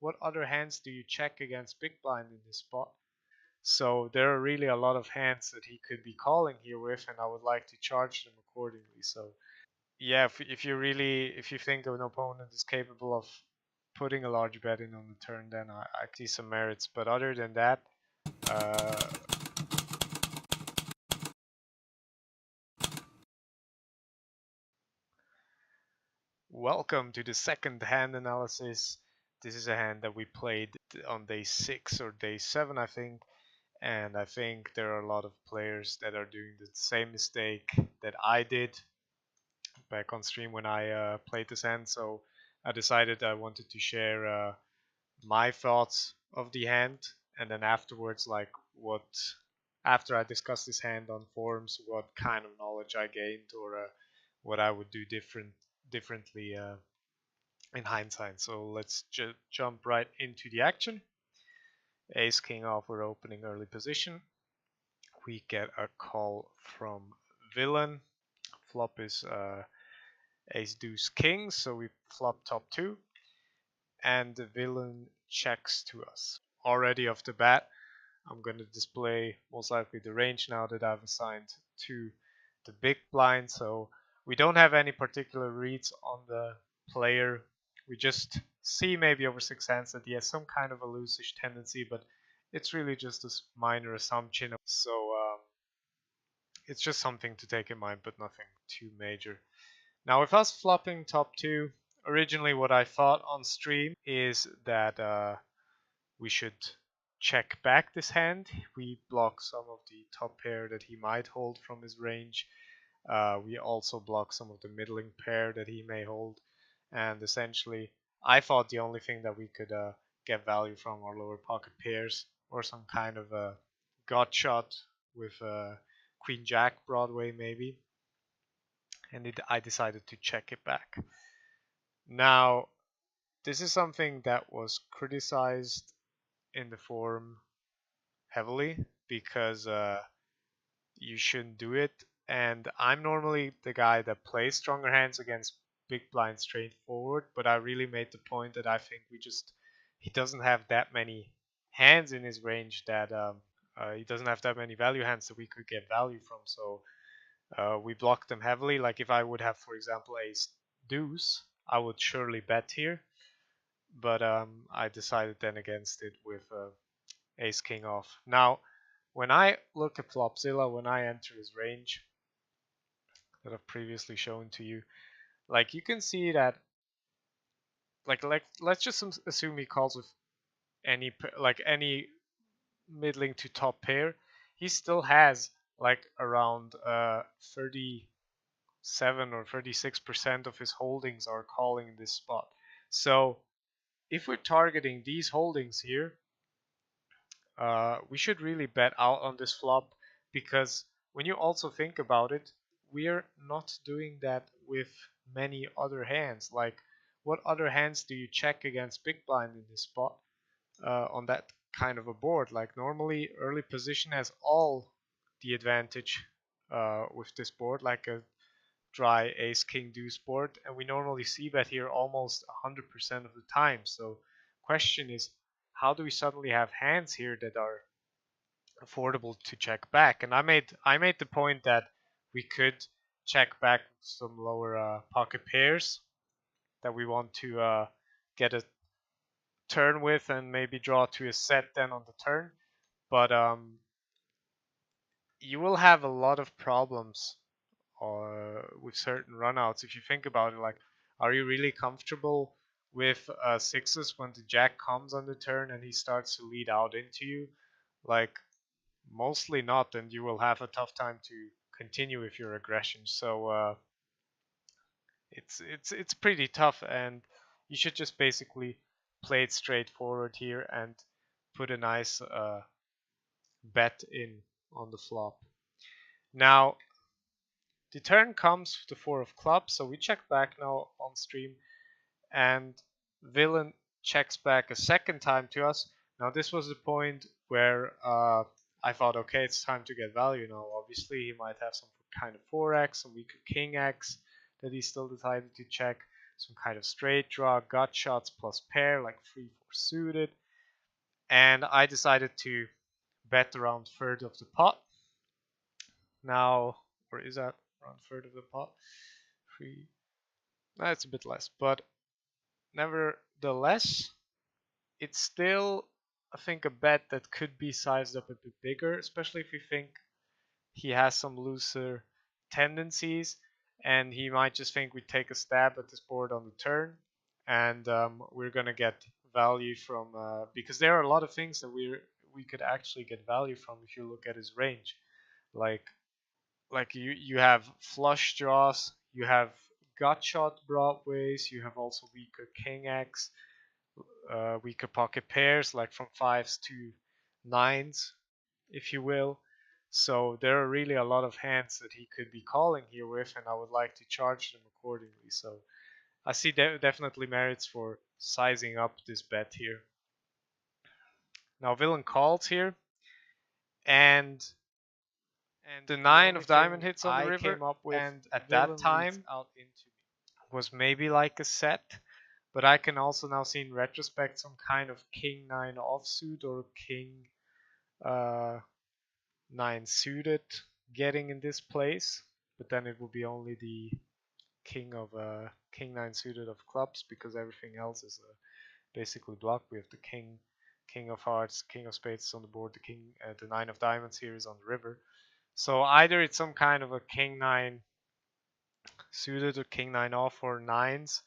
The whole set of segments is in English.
what other hands do you check against big blind in this spot? So there are really a lot of hands that he could be calling here with, and I would like to charge them accordingly. So yeah, if you really if you think an opponent is capable of putting a large bet in on the turn, then I see some merits. But other than that, uh, welcome to the second hand analysis. This is a hand that we played on day 6 or day 7, I think. And I think there are a lot of players that are doing the same mistake that I did back on stream when I played this hand. So I decided I wanted to share my thoughts of the hand, and then afterwards, like what after I discussed this hand on forums, what kind of knowledge I gained or what I would do differently in hindsight. So let's jump right into the action. Ace king off, we're opening early position. We get a call from villain. Flop is ace deuce king, so we flop top 2, and the villain checks to us. Already off the bat, I'm going to display most likely the range now that I've assigned to the big blind. So we don't have any particular reads on the player. We just see maybe over 6 hands that he has some kind of a loosish tendency, but it's really just a minor assumption. So it's just something to take in mind, but nothing too major. Now, with us flopping top 2, originally what I thought on stream is that we should check back this hand. We block some of the top pair that he might hold from his range. We also block some of the middling pair that he may hold. And essentially, I thought the only thing that we could get value from are lower pocket pairs or some kind of a gut shot with Queen Jack Broadway maybe. And I decided to check it back. Now, this is something that was criticized in the forum heavily because you shouldn't do it. And I'm normally the guy that plays stronger hands against big blind straightforward, but I really made the point that I think he doesn't have that many hands in his range that he doesn't have that many value hands that we could get value from. So we block them heavily. Like if I would have, for example, ace deuce, I would surely bet here, but I decided then against it with ace king off. Now, when I look at Flopzilla, when I enter his range that I've previously shown to you, like you can see that, like let's just assume he calls with any middling to top pair, he still has like around 37 or 36% of his holdings are calling in this spot. So if we're targeting these holdings here, we should really bet out on this flop, because when you also think about it, we're not doing that with many other hands. Like, what other hands do you check against big blind in this spot on that kind of a board? Like, normally early position has all the advantage with this board, like a dry ace king deuce board, and we normally see bet here almost 100% of the time. So question is, how do we suddenly have hands here that are affordable to check back? And I made the point that we could check back some lower pocket pairs that we want to get a turn with and maybe draw to a set then on the turn. But you will have a lot of problems with certain runouts if you think about it. Like, are you really comfortable with sixes when the jack comes on the turn and he starts to lead out into you? Like, mostly not, and you will have a tough time to continue with your aggression. So it's pretty tough, and you should just basically play it straightforward here and put a nice bet in on the flop. Now the turn comes with the 4 of clubs, so we check back now on stream, and villain checks back a second time to us. Now this was the point where I thought, okay, it's time to get value now. Obviously, he might have some kind of 4x, some weaker king x that he still decided to check. some kind of straight draw, gut shots plus pair, like 3-4 suited. And I decided to bet around third of the pot. Now, or is that around third of the pot? 3. That's a bit less, but nevertheless, it's still, I think, a bet that could be sized up a bit bigger, especially if you think he has some looser tendencies and he might just think we take a stab at this board on the turn, and we're gonna get value from because there are a lot of things that we could actually get value from if you look at his range, like you have flush draws, you have gut shot broadways, you have also weaker king x, weaker pocket pairs like from 5s to 9s, if you will. So there are really a lot of hands that he could be calling here with, and I would like to charge them accordingly. So I see definitely merits for sizing up this bet here. Now villain calls here, and the 9 of diamond hits on the river, and at that time was maybe like a set, but I can also now see in retrospect some kind of king 9 offsuit or king 9 suited getting in this place, but then it will be only the king 9 suited of clubs, because everything else is basically blocked. We have the king of hearts, king of spades on the board, the 9 of diamonds here is on the river. So either it's some kind of a king 9 suited or king 9 off or 9s,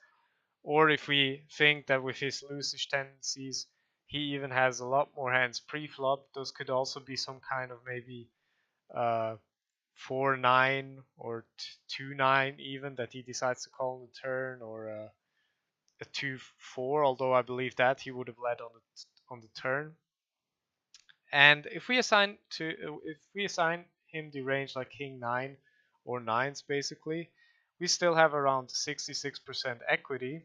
or if we think that with his loosish tendencies he even has a lot more hands pre-flop, those could also be some kind of maybe 4-9 or 2-9 even that he decides to call on the turn, or a 2-4, although I believe that he would have led on the turn. And if we assign him the range like king 9 or 9s, basically we still have around 66% equity.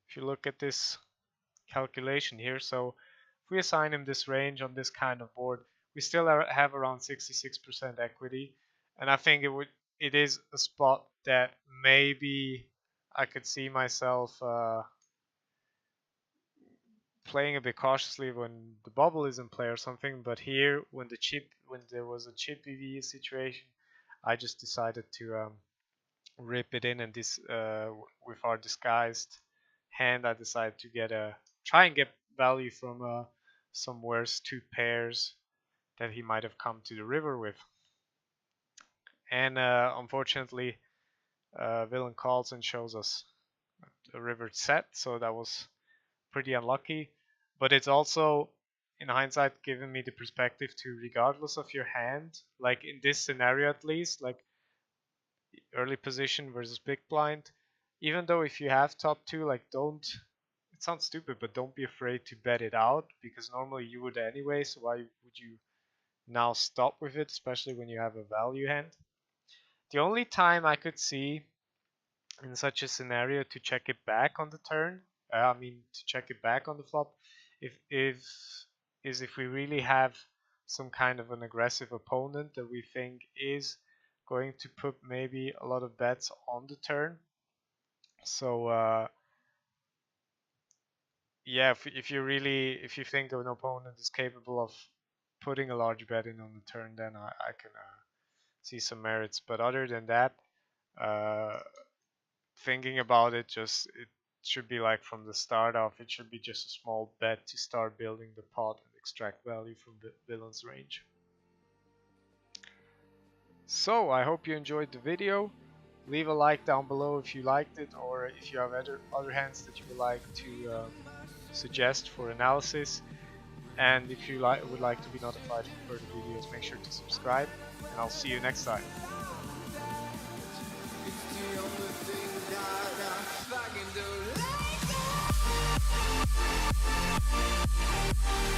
If you look at this calculation here, so if we assign him this range on this kind of board, we still have around 66% equity, and I think it is a spot that maybe I could see myself playing a bit cautiously when the bubble is in play or something. But here, when there was a chip EV situation, I just decided to rip it in, and this with our disguised hand, I decided to try and get value from some worse 2 pairs that he might have come to the river with. And unfortunately, villain calls and shows us a river set, so that was pretty unlucky. But it's also, in hindsight, given me the perspective to, regardless of your hand, like in this scenario at least, like early position versus big blind, even though if you have top 2, like it sounds stupid, but don't be afraid to bet it out, because normally you would anyway, so why would you now stop with it, especially when you have a value hand? The only time I could see in such a scenario to check it back on the turn, to check it back on the flop, if we really have some kind of an aggressive opponent that we think is going to put maybe a lot of bets on the turn. So yeah, if you think an opponent is capable of putting a large bet in on the turn, then I can see some merits. But other than that, thinking about it should be like from the start off, it should be just a small bet to start building the pot and extract value from the villain's range. So I hope you enjoyed the video. Leave a like down below if you liked it, or if you have other hands that you would like to suggest for analysis. And if you would like to be notified for further videos, make sure to subscribe, and I'll see you next time. I can do like that.